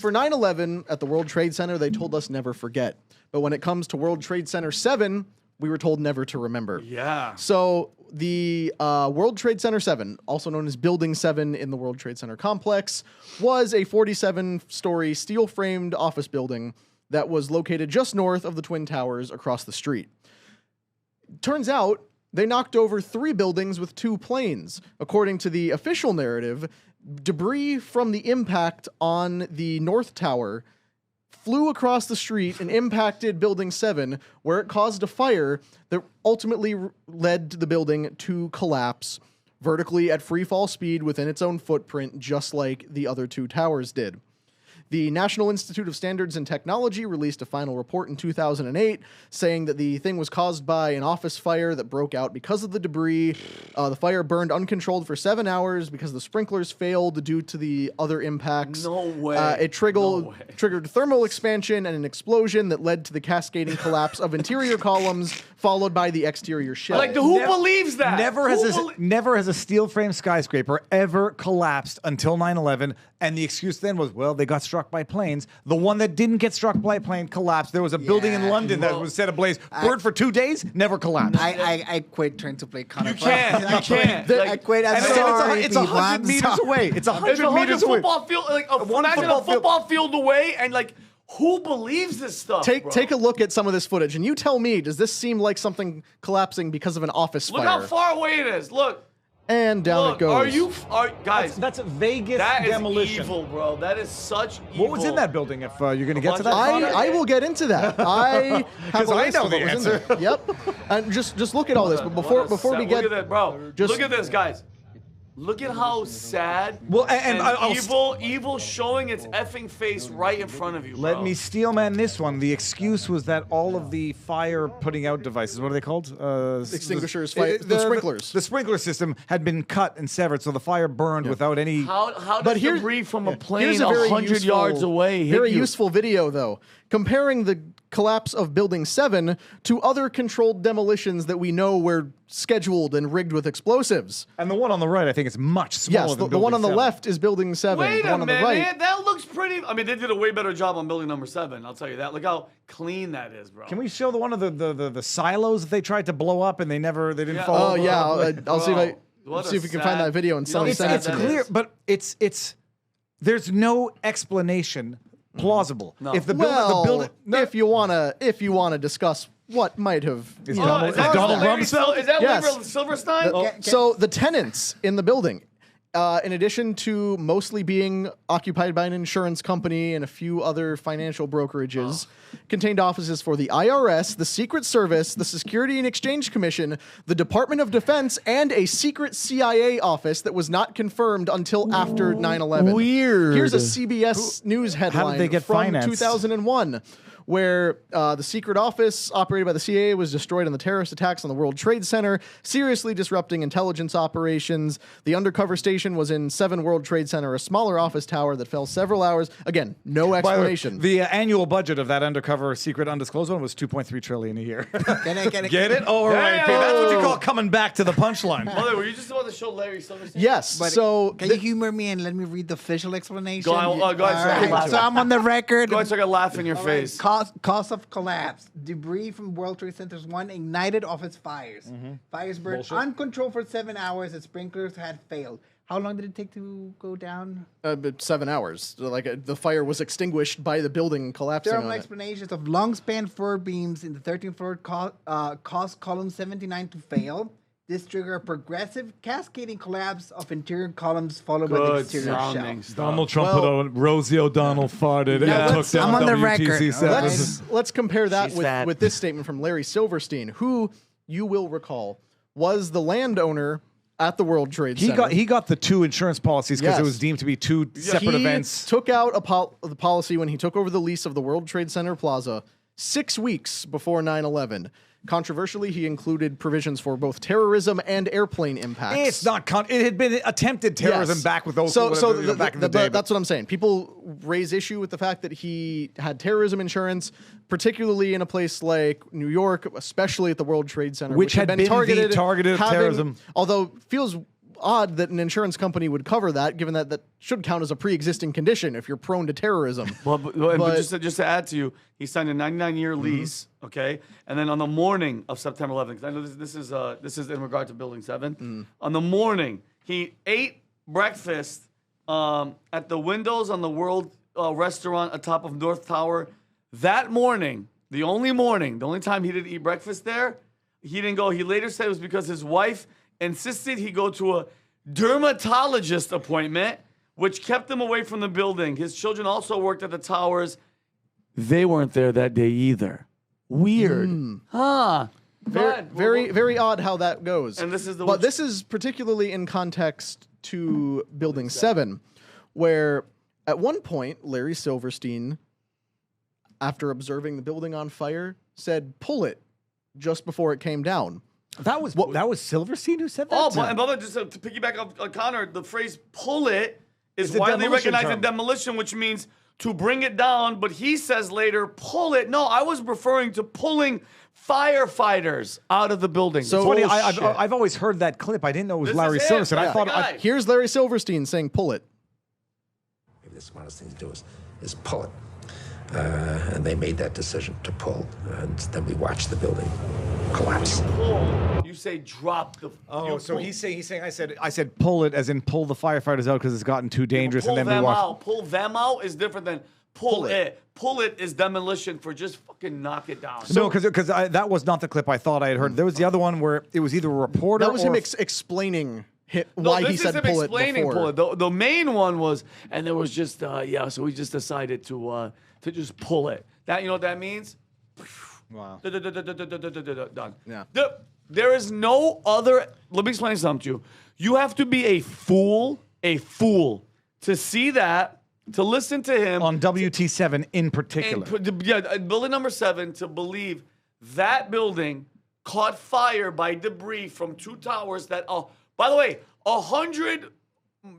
for 9/11 at the World Trade Center, they told us never forget. But when it comes to World Trade Center 7, we were told never to remember. Yeah. So the World Trade Center 7, also known as Building 7 in the World Trade Center complex, was a 47-story steel-framed office building that was located just north of the Twin Towers across the street. Turns out they knocked over 3 buildings with 2 planes. According to the official narrative, debris from the impact on the North Tower flew across the street and impacted Building 7, where it caused a fire that ultimately led the building to collapse vertically at free fall speed within its own footprint, just like the other 2 towers did. The National Institute of Standards and Technology released a final report in 2008 saying that the thing was caused by an office fire that broke out because of the debris. The fire burned uncontrolled for 7 hours because the sprinklers failed due to the other impacts. No way. It triggered thermal expansion and an explosion that led to the cascading collapse of interior columns, followed by the exterior shell. Like, who believes that? Never has a steel frame skyscraper ever collapsed until 9/11, and the excuse then was, well, they got struck by planes. The one that didn't get struck by a plane collapsed. There was a building in London that was set ablaze, burned for 2 days, never collapsed. I quit trying to play Connor. You can't. I quit. I'm sorry, it's 100 meters away. It's 100 meters away. Football field, like imagine a football field away, and like, who believes this stuff? Take a look at some of this footage, and you tell me, does this seem like something collapsing because of an office fire? Look how far away it is. Look. And down it goes. Guys? That's a Vegas that demolition. Is evil, bro. That is such evil. What was in that building? If you're going to get to that, I will get into that. I have a I list know of the what was answer. in there. Yep. And just look at all this. But before we get, look at that, bro. Look at this, guys. Look at how sad evil showing its effing face right in front of you, bro. Let me steel man this one. The excuse was that all of the fire putting out devices, what are they called? Extinguishers, the sprinklers. The sprinkler system had been cut and severed, so the fire burned without any... How does debris from a plane a very 100 yards away hit Very you? useful video, though. Comparing the collapse of Building 7 to other controlled demolitions that we know were scheduled and rigged with explosives. And the one on the right, I think, is much smaller yes, than the one on the 7. left is Building 7. Wait the a one on minute, the right, that looks pretty... I mean, they did a way better job on building number 7, I'll tell you that. Look how clean that is, bro. Can we show the one of the silos that they tried to blow up and they didn't fall over? Oh, yeah, I'll see if we can find that video and send It's clear, but it's there's no explanation plausible. No. If the Well, building, if you wanna discuss what might have, Is you know, Donald- Donald Larry Rumsfeld? Is that Yes. Larry Silverstein? So the tenants in the building, in addition to mostly being occupied by an insurance company and a few other financial brokerages, contained offices for the IRS, the Secret Service, the Security and Exchange Commission, the Department of Defense, and a secret CIA office that was not confirmed until after 9/11. Weird. Here's a CBS News headline they get from financed? 2001. Where the secret office operated by the CIA was destroyed in the terrorist attacks on the World Trade Center, seriously disrupting intelligence operations. The undercover station was in 7 World Trade Center, a smaller office tower that fell several hours. Again, no explanation. The annual budget of that undercover secret undisclosed one was $2.3 trillion a year. Get it? Oh, right. Okay, that's what you call coming back to the punchline. Mother, were you just about to show Larry Silverstein? Yes. But so can you humor me and let me read the official explanation? Go ahead, All right, so I'm on the record. Go ahead, so I can laugh in your face. Cause of collapse. Debris from World Trade Center's 1 ignited office fires. Fires burned uncontrolled for 7 hours and sprinklers had failed. How long did it take to go down? 7 hours. So, the fire was extinguished by the building collapsing Thermal on it. explanations of long-span floor beams in the 13th floor caused column 79 to fail. This triggered a progressive cascading collapse of interior columns followed by the exterior shell. Donald Trump put on Rosie O'Donnell farted and took down I'm on the WTC record. 7. Let's compare that She's fat. with this statement from Larry Silverstein, who you will recall was the landowner at the World Trade Center. He got the 2 insurance policies because Yes. it was deemed to be 2 separate he events. took out the policy when he took over the lease of the World Trade Center Plaza 6 weeks before 9/11. Controversially, he included provisions for both terrorism and airplane impacts. It's not. It had been attempted terrorism Yes. back with those. Back in the day. That's what I'm saying. People raise issue with the fact that he had terrorism insurance, particularly in a place like New York, especially at the World Trade Center, Which had been the targeted having- terrorism. Although feels odd that an insurance company would cover that, given that that should count as a pre-existing condition if you're prone to terrorism. But just to add to you, he signed a 99-year lease, okay? And then on the morning of September 11th, because I know this is in regard to Building 7, on the morning, he ate breakfast at the windows on the World Restaurant atop of North Tower. That morning, the only time he didn't eat breakfast there, he didn't go. He later said it was because his wife insisted he go to a dermatologist appointment, which kept him away from the building. His children also worked at the towers. They weren't there that day either. Weird. Huh. Very odd how that goes. And this is but this is particularly in context to Building 7, where at one point, Larry Silverstein, after observing the building on fire, said, "Pull it," just before it came down. That was Silverstein who said that? But just to piggyback on Connor, the phrase "pull it" is widely recognized in demolition, which means to bring it down. But he says later, "pull it." No, I was referring to pulling firefighters out of the building. So I've always heard that clip. I didn't know it was Larry Silverstein. I thought here's Larry Silverstein saying, "Pull it." Maybe the smartest thing to do is pull it. And they made that decision to pull, and then we watched the building collapse. You say drop the. Oh, so he's saying I said pull it as in pull the firefighters out because it's gotten too dangerous, and then we watched. Pull them out is different than pull it. Pull it is demolition for just fucking knock it down. No, because that was not the clip I thought I had heard. There was the other one where it was either a reporter. That was him explaining why he said pull it before. Pull it. The main one was, and there was just so we just decided to just pull it. That you know what that means? Wow. Done. Yeah. There is no other. Let me explain something to you. You have to be a fool to see that, to listen to him on WT7 in particular. Building number 7, to believe that building caught fire by debris from 2 towers that. By the way, 100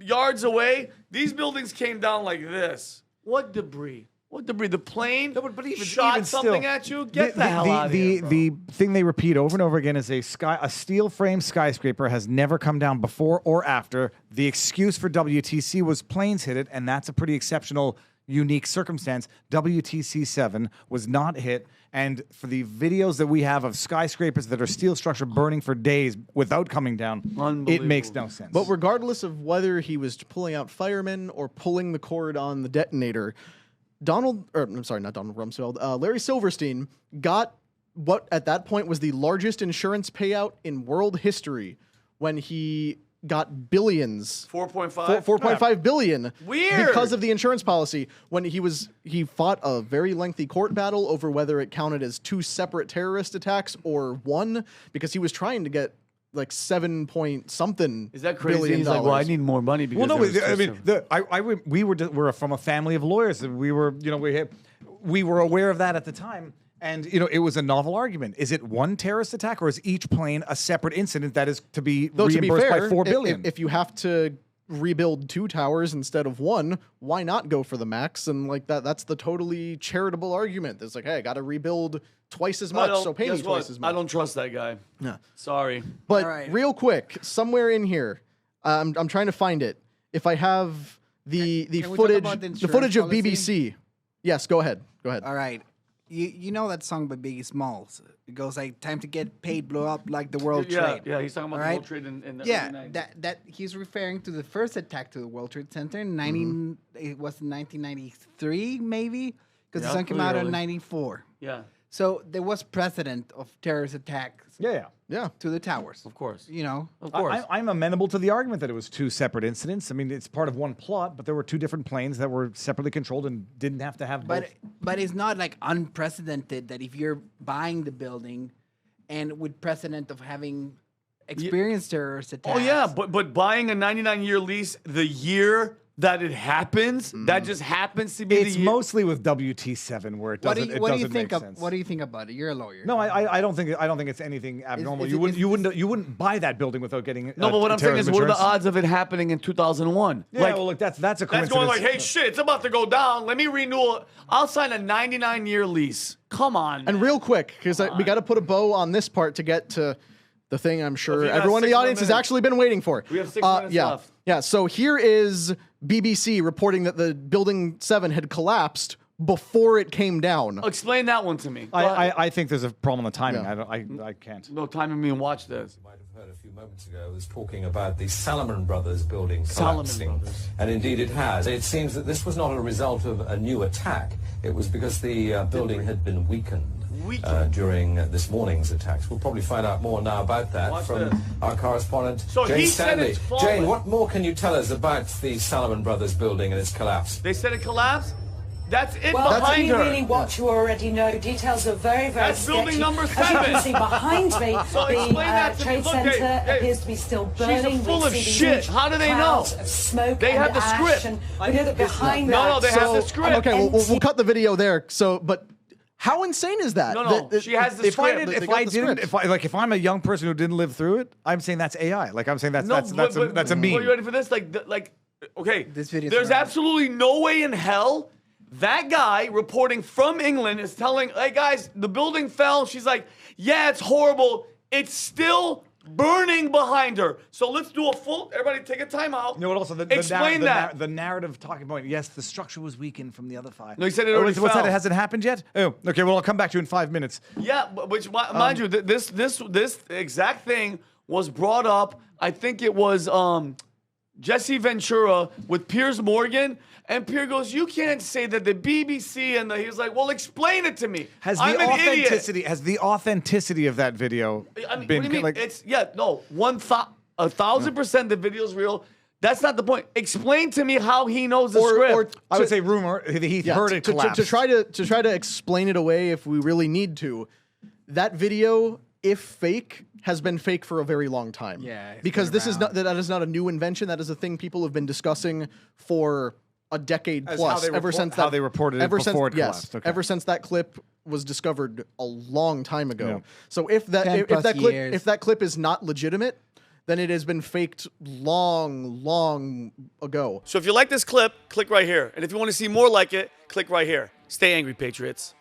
yards away, these buildings came down like this. What debris? What debris? The plane shot something at you? Get the hell out of here, bro. The thing they repeat over and over again is a steel frame skyscraper has never come down before or after. The excuse for WTC was planes hit it, and that's a pretty exceptional, unique circumstance. WTC 7 was not hit. And for the videos that we have of skyscrapers that are steel structure burning for days without coming down, it makes no sense. But regardless of whether he was pulling out firemen or pulling the cord on the detonator, Larry Silverstein got what at that point was the largest insurance payout in world history when he got billions. 4.5 billion. Weird. Because of the insurance policy. When he fought a very lengthy court battle over whether it counted as 2 separate terrorist attacks or one, because he was trying to get like 7-point-something. Is that crazy? Billion He's dollars. like, well, I need more money because. Well, no, I mean, we were from a family of lawyers. We were, we were aware of that at the time. And, it was a novel argument. Is it one terrorist attack or is each plane a separate incident that is to be reimbursed by $4 billion? If you have to rebuild 2 towers instead of 1, why not go for the max? And like that's the totally charitable argument. It's like, hey, I got to rebuild twice as much, so pay me twice as much. I don't trust that guy. Yeah. Sorry. But real quick, somewhere in here, I'm trying to find it. If I have the footage of BBC. Yes, go ahead. All right. You know that song by Biggie Smalls? It goes like, "Time to get paid, blow up like the World Trade." Yeah, he's talking about the World Trade in the early 90s. that he's referring to the first attack to the World Trade Center in it was in 1993 maybe, because the song came out in 94. Yeah. So there was precedent of terrorist attacks. Yeah. To the towers. Of course. Of course. I'm amenable to the argument that it was 2 separate incidents. I mean, it's part of one plot, but there were 2 different planes that were separately controlled and didn't have to have both. But it's not like unprecedented that if you're buying the building and with precedent of having experienced terrorist attacks. Oh, yeah, but buying a 99-year lease the year that it happens, that just happens to be it's mostly with WT7 where it doesn't make sense. What do you think about it? You're a lawyer. No, I don't think it's anything abnormal. You wouldn't buy that building without getting No, but what I'm saying is, what are the odds of it happening in 2001? Yeah, well, look, that's a coincidence. That's going like, hey, shit, it's about to go down. Let me renew it. I'll sign a 99-year lease. Come on. And real quick, because we got to put a bow on this part to get to The thing I'm sure we got everyone in 6 the more audience has minutes. actually been waiting for. We have 6 minutes yeah. left. Yeah, so here is BBC reporting that the building 7 had collapsed before it came down. Explain that one to me. Go ahead. I think there's a problem on the timing. Yeah. I can't. No, time me and watch this. You might have heard a few moments ago was talking about the Salomon Brothers building Salomon collapsing. Brothers. And indeed it has. It seems that this was not a result of a new attack. It was because the building had been weakened. During this morning's attacks. We'll probably find out more now about that Watch from this. our correspondent, So Jane he said Stanley. it's fallen. Jane, what more can you tell us about the Salomon Brothers building and its collapse? They said it collapsed. That's it Well, behind only her. really what you already know. Details are very, very That's sketchy. building number As you 7. can see behind me, So the explain that to me. trade Look, centre Dave, appears to be still she's burning. full We of see these shit. huge How do they clouds know? of smoke They and have the ash, script. and we know that behind No, that. no, they have the script. Okay, we'll cut the video there. So, but how insane is that? No, she has the If I script. did, if I'm a young person who didn't live through it, I'm saying that's AI. Like I'm saying that's that's a meme. Are you ready for this? Okay. This video's There's wrong. absolutely no way in hell that guy reporting from England is telling, hey guys, the building fell. She's like, yeah, it's horrible. It's still burning behind her. So let's do a full. Everybody, take a time out. You know what? Also, Explain that. the narrative talking point. Yes, the structure was weakened from the other 5. No, he said it already what's fell. that? It hasn't happened yet. Oh, okay. Well, I'll come back to you in 5 minutes. Yeah, which mind you, this exact thing was brought up. I think it was Jesse Ventura with Piers Morgan, and Piers goes, "You can't say that the BBC and he was like, well, explain it to me. I'm an idiot." Has the authenticity of that video I mean, been what do you mean? like? It's 1,000% the video's real. That's not the point. Explain to me how he knows the script. I would say rumor. He heard it collapse. to try to explain it away if we really need to. That video, if fake, has been fake for a very long time. Yeah, it's because been this is around. that is not a new invention. That is a thing people have been discussing for a decade plus. How they reported it before it collapsed. Okay. Ever since that clip was discovered a long time ago. Yeah. So if 10 plus that years. if that clip is not legitimate, then it has been faked long ago. So if you like this clip, click right here. And if you want to see more like it, click right here. Stay angry, Patriots.